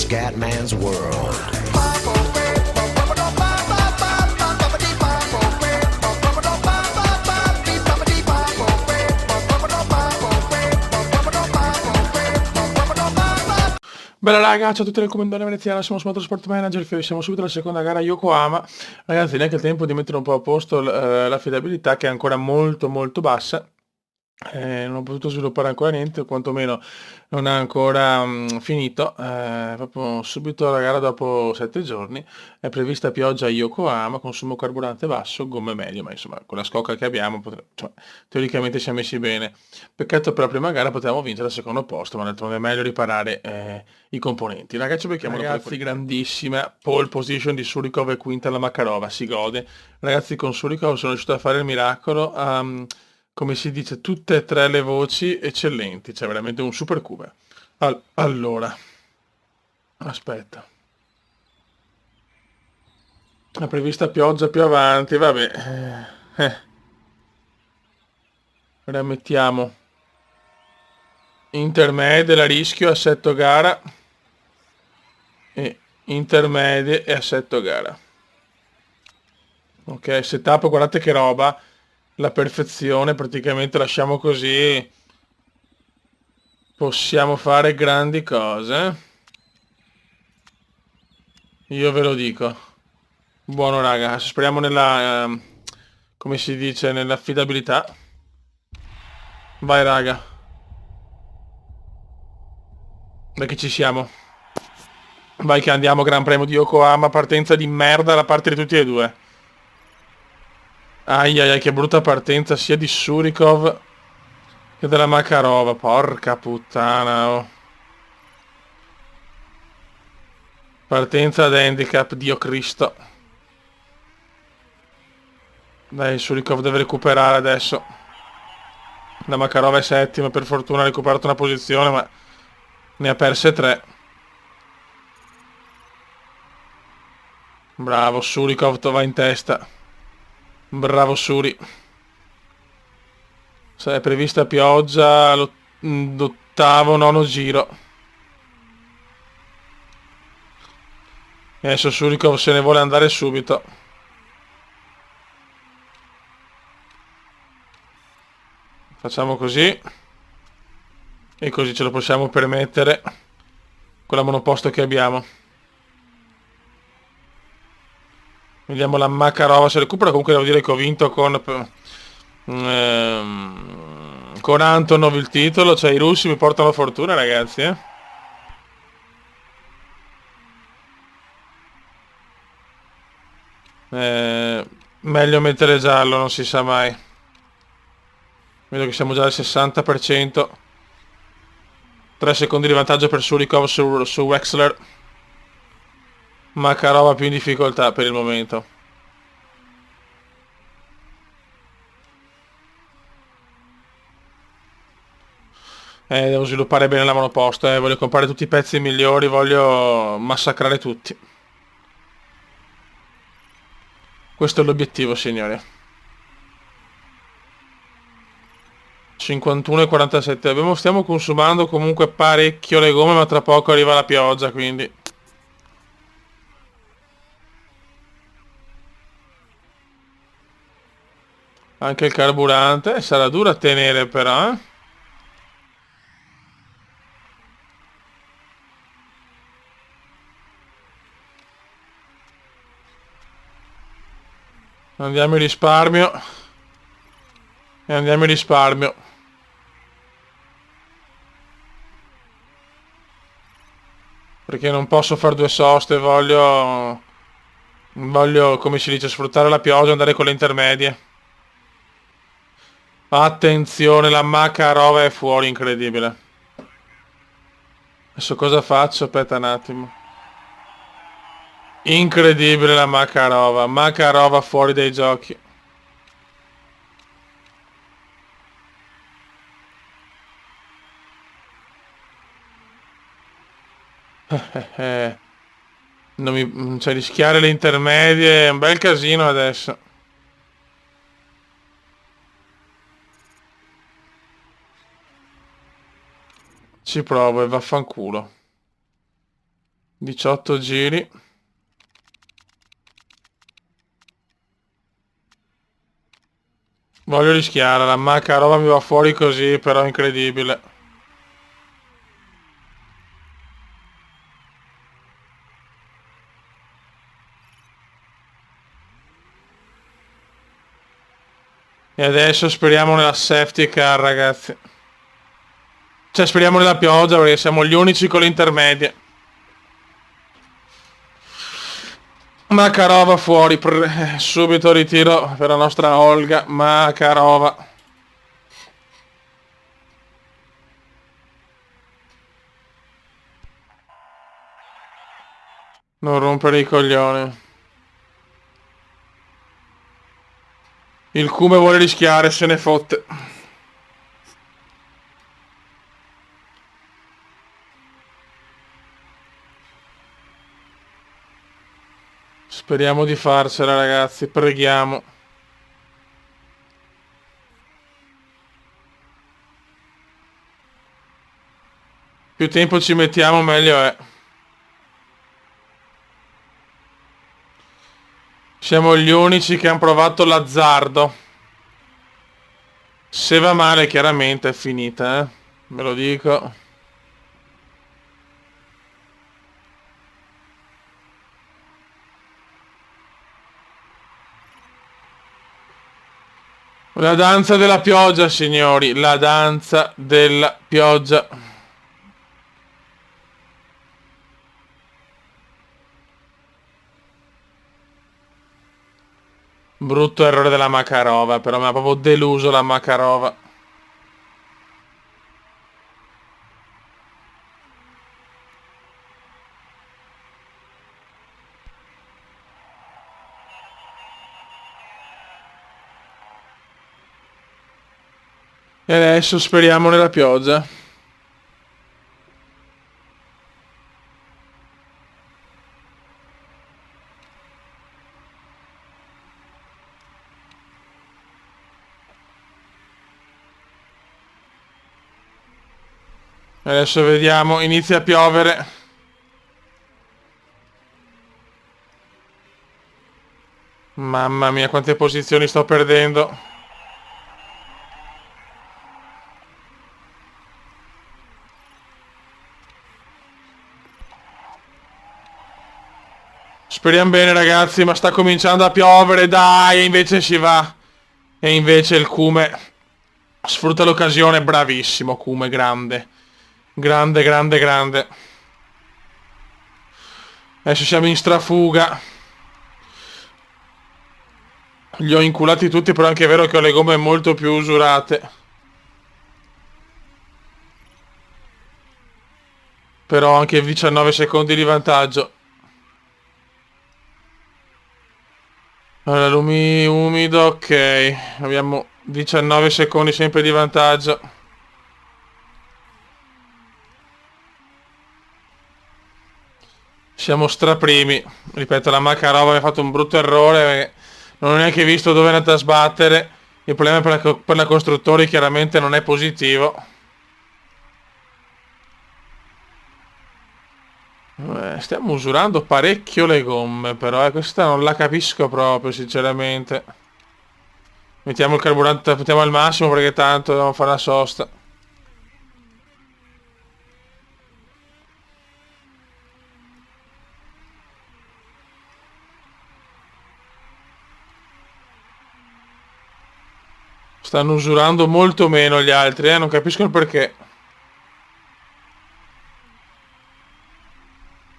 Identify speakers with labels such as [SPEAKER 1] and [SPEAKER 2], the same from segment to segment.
[SPEAKER 1] Scatman's World.
[SPEAKER 2] Bella raga, ciao a tutti del comandante veneziano, siamo su Motorsport Manager, siamo subito alla seconda gara Yokohama. Ragazzi, neanche il tempo di mettere un po' a posto l'affidabilità che è ancora molto molto bassa. Non ho potuto sviluppare ancora niente, o quantomeno non ha ancora finito. Proprio subito la gara dopo 7 giorni è prevista pioggia a Yokohama, consumo carburante basso, gomme medio, ma insomma con la scocca che abbiamo cioè, teoricamente siamo messi bene. Peccato per la prima gara potevamo vincere al secondo posto, ma d'altronde è meglio riparare i componenti. Ragazzi, ci becchiamo ragazzi, grandissima pole position di Surikov e quinta la Makarova, si gode. Ragazzi, con Surikov sono riuscito a fare il miracolo. Come si dice, tutte e tre le voci eccellenti, c'è veramente un super cube. Allora, aspetta. La prevista pioggia più avanti, vabbè. Rimettiamo. Intermedie, la rischio, assetto gara. E intermedie e assetto gara. Ok, setup, guardate che roba. La perfezione, praticamente lasciamo così. Possiamo fare grandi cose. Io ve lo dico. Buono raga, speriamo nella, come si dice, nell'affidabilità. Vai raga. Dai che ci siamo. Vai che andiamo, Gran Premio di Yokohama, partenza di merda da parte di tutti e due. Ai ai ai, che brutta partenza sia di Surikov che della Makarova, porca puttana, oh. Partenza ad handicap, Dio Cristo. Dai, Surikov deve recuperare adesso. La Makarova è settima, per fortuna ha recuperato una posizione, ma ne ha perse tre. Bravo, Surikov va in testa. Bravo Suri. È prevista pioggia l'ottavo, nono giro. E adesso Surikov se ne vuole andare subito. Facciamo così. E così ce lo possiamo permettere con la monoposto che abbiamo. Vediamo la Makarova se recupera. Comunque devo dire che ho vinto con Antonov il titolo. Cioè i russi mi portano fortuna, ragazzi, meglio mettere giallo, non si sa mai. Vedo che siamo già al 60%. 3 secondi di vantaggio per Surikov su Wexler. Makarova più in difficoltà per il momento. Devo sviluppare bene la monoposto, voglio comprare tutti i pezzi migliori, voglio massacrare tutti. Questo è l'obiettivo, signori. 51 e 47. Stiamo consumando comunque parecchio le gomme, ma tra poco arriva la pioggia, quindi... Anche il carburante sarà duro a tenere però, Andiamo in risparmio. E andiamo in risparmio. Perché non posso fare due soste, voglio, come si dice, sfruttare la pioggia e andare con le intermedie. Attenzione, la Makarova è fuori, incredibile. Adesso cosa faccio? Aspetta un attimo. Incredibile la Makarova. Makarova fuori dai giochi. Non mi... cioè rischiare le intermedie è un bel casino adesso. Ci provo e vaffanculo. 18 giri. Voglio rischiare, la Makarova mi va fuori così, però è incredibile. E adesso speriamo nella safety car, ragazzi. Cioè, speriamo nella pioggia perché siamo gli unici con le intermedie. Makarova fuori, subito ritiro per la nostra Olga. Makarova. Non rompere i coglioni. Il Cume vuole rischiare, se ne fotte. Speriamo di farcela, ragazzi, preghiamo. Più tempo ci mettiamo, meglio è. Siamo gli unici che hanno provato l'azzardo. Se va male, chiaramente è finita, eh. Ve lo dico. La danza della pioggia, signori. La danza della pioggia. Brutto errore della Makarova, però mi ha proprio deluso la Makarova. E adesso speriamo nella pioggia. Adesso vediamo, inizia a piovere. Mamma mia, quante posizioni sto perdendo. Speriamo bene, ragazzi, ma sta cominciando a piovere, dai, e invece si va. E invece il Cume sfrutta l'occasione, bravissimo Cume, grande. Grande, grande, grande. Adesso siamo in strafuga. Li ho inculati tutti, però è anche vero che ho le gomme molto più usurate. Però anche 19 secondi di vantaggio. Allora, umido, ok. Abbiamo 19 secondi sempre di vantaggio. Siamo straprimi. Ripeto, la Makarova mi ha fatto un brutto errore perché non ho neanche visto dove è andata a sbattere. Il problema per la costruttori chiaramente non è positivo. Stiamo usurando parecchio le gomme, però questa non la capisco proprio, sinceramente. Mettiamo il carburante, mettiamo al massimo perché tanto dobbiamo fare la sosta. Stanno usurando molto meno gli altri, non capisco il perché.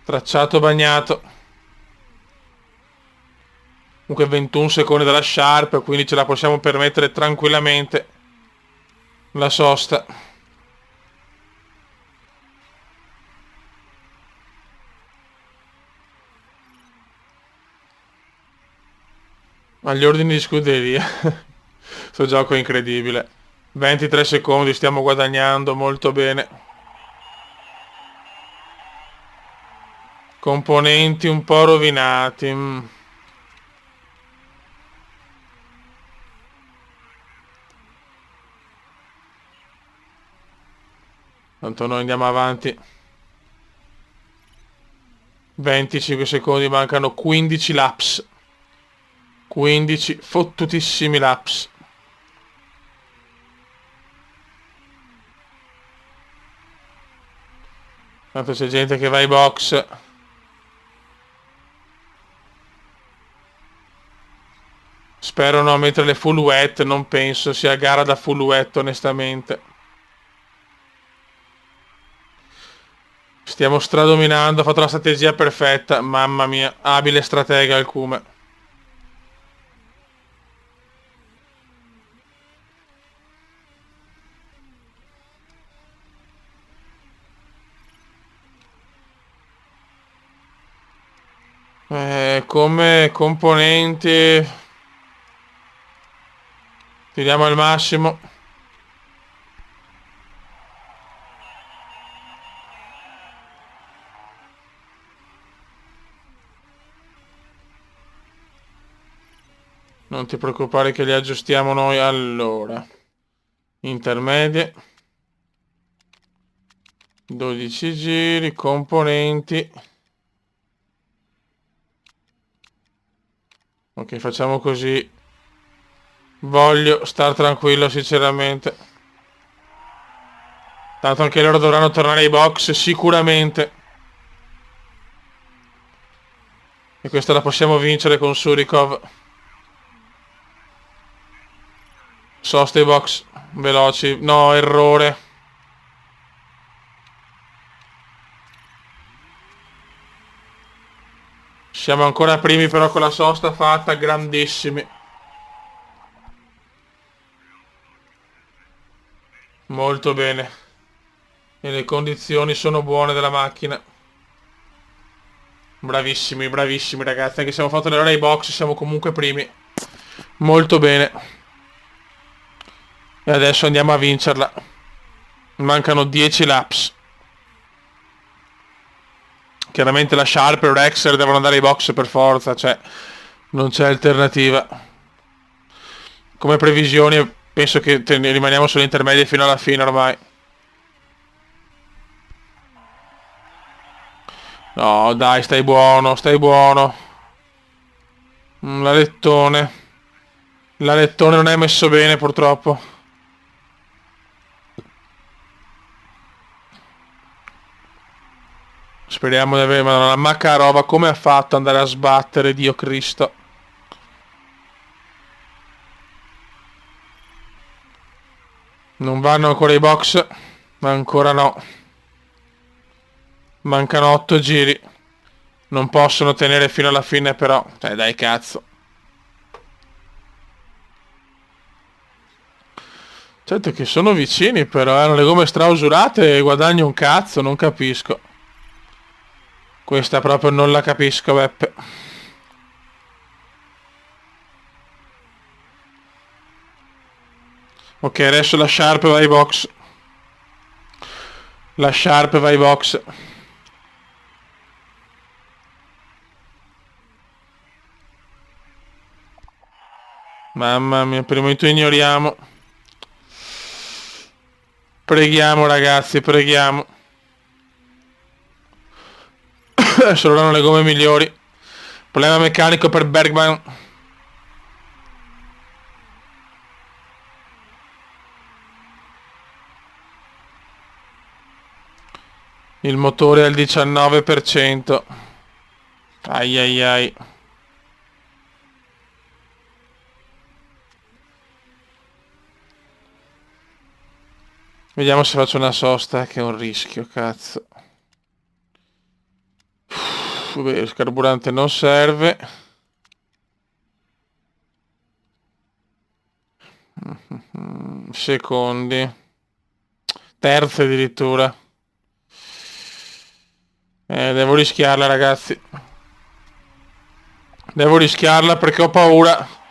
[SPEAKER 2] Tracciato bagnato. Comunque 21 secondi dalla Sharp, quindi ce la possiamo permettere tranquillamente la sosta. Agli ordini di scuderia. Questo gioco è incredibile. 23 secondi, stiamo guadagnando molto bene. Componenti un po' rovinati. Tanto noi andiamo avanti. 25 secondi, mancano 15 laps. 15 fottutissimi laps. Tanto c'è gente che va ai box. Spero no, mentre le full wet, non penso sia gara da full wet onestamente. Stiamo stradominando, ha fatto la strategia perfetta, mamma mia, abile stratega il Kume. Come componenti tiriamo al massimo. Non ti preoccupare che li aggiustiamo noi. Allora, intermedie, 12 giri, componenti. Ok, facciamo così. Voglio star tranquillo sinceramente. Tanto anche loro dovranno tornare ai box sicuramente. E questa la possiamo vincere con Surikov. Sosta i box veloci. No, errore. Siamo ancora primi però con la sosta fatta. Grandissimi. Molto bene. E le condizioni sono buone della macchina. Bravissimi, bravissimi ragazzi. Anche se abbiamo fatto l'errore ai box siamo comunque primi. Molto bene. E adesso andiamo a vincerla. Mancano 10 laps. Chiaramente la Sharp e il Rexer devono andare ai box per forza. Cioè, non c'è alternativa. Come previsioni penso che rimaniamo sulle intermedie fino alla fine ormai. No, dai, stai buono, stai buono. L'alettone. L'alettone non è messo bene, purtroppo. Speriamo di avere... Ma la Makarova come ha fatto ad andare a sbattere, Dio Cristo? Non vanno ancora i box. Ma ancora no. Mancano 8 giri. Non possono tenere fino alla fine però. Cioè dai cazzo. Certo che sono vicini però. Hanno le gomme strausurate e guadagno un cazzo. Non capisco. Questa proprio non la capisco, Beppe. Ok, adesso la Sharp va ai box. La Sharp va ai box. Mamma mia, per il momento ignoriamo. Preghiamo ragazzi, preghiamo. Adesso loro hanno le gomme migliori. Problema meccanico per Bergman. Il motore è al 19%. Ai ai ai. Vediamo se faccio una sosta, che è un rischio, cazzo. Beh, il carburante non serve. Secondi. Terzi addirittura. Devo rischiarla, ragazzi. Devo rischiarla perché ho paura.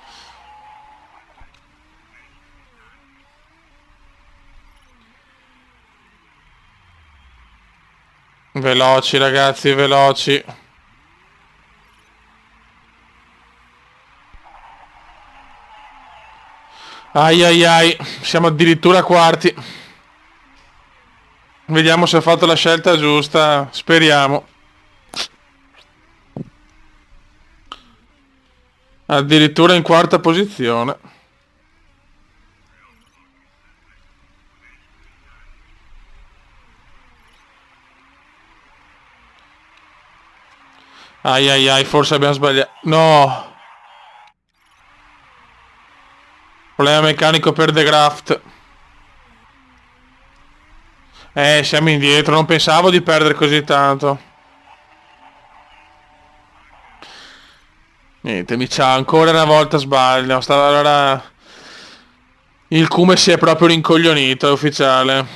[SPEAKER 2] Veloci, ragazzi, veloci. Ai ai ai, siamo addirittura quarti. Vediamo se ho fatto la scelta giusta, speriamo. Addirittura in quarta posizione. Ai ai ai, forse abbiamo sbagliato. No! Problema meccanico per The Graft. Siamo indietro, non pensavo di perdere così tanto. Niente, mi c'ha ancora una volta sbaglio. Allora... Il Cume si è proprio rincoglionito, è ufficiale.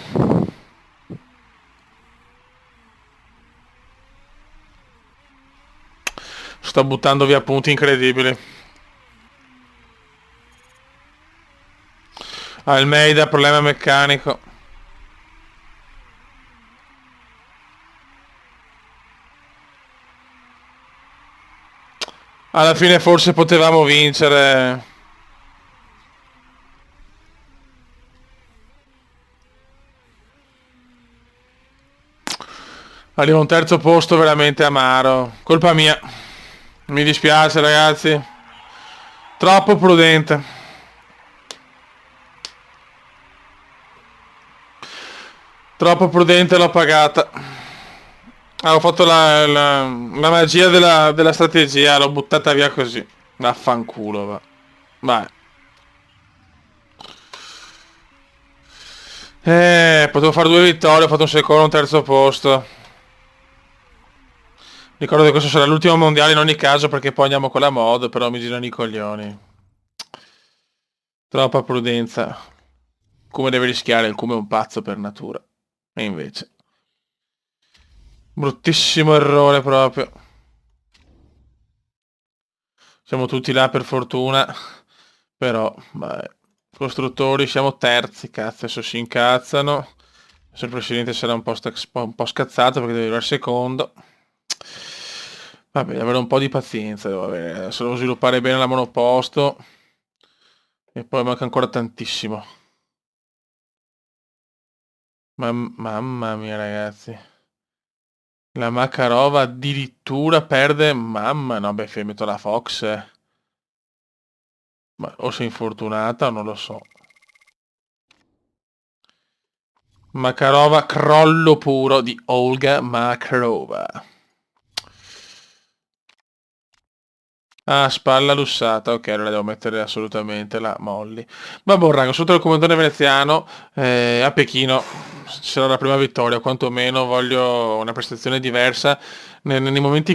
[SPEAKER 2] Sto buttando via punti incredibili. Almeida, problema meccanico. Alla fine forse potevamo vincere. Arriva un terzo posto veramente amaro. Colpa mia. Mi dispiace ragazzi. Troppo prudente. Troppo prudente, l'ho pagata. Ho fatto la magia della strategia, l'ho buttata via così. Vaffanculo, va. Vai. Potevo fare 2 vittorie, ho fatto un secondo, un terzo posto. Ricordo che questo sarà l'ultimo mondiale in ogni caso perché poi andiamo con la mod, però mi girano i coglioni. Troppa prudenza. Come deve rischiare, il Come è un pazzo per natura. E invece. Bruttissimo errore proprio. Siamo tutti là per fortuna. Però, vabbè. Costruttori, siamo terzi, cazzo, adesso si incazzano. Adesso il presidente sarà un po' scazzato perché deve arrivare secondo. Vabbè, devo avere un po' di pazienza, devo avere. Adesso devo sviluppare bene la monoposto. E poi manca ancora tantissimo. Mamma mia ragazzi. La Makarova addirittura perde. Mamma, no, beh, metto la Fox. Ma o sei infortunata o non lo so. Makarova, crollo puro di Olga Makarova. Ah, spalla lussata, ok, allora devo mettere assolutamente la Molly. Vabbè, raga, sotto il comandante veneziano a Pechino sarà la prima vittoria, quantomeno voglio una prestazione diversa. Nei momenti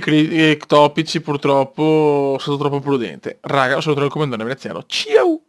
[SPEAKER 2] topici purtroppo sono troppo prudente. Raga, sotto il comandante veneziano, ciao!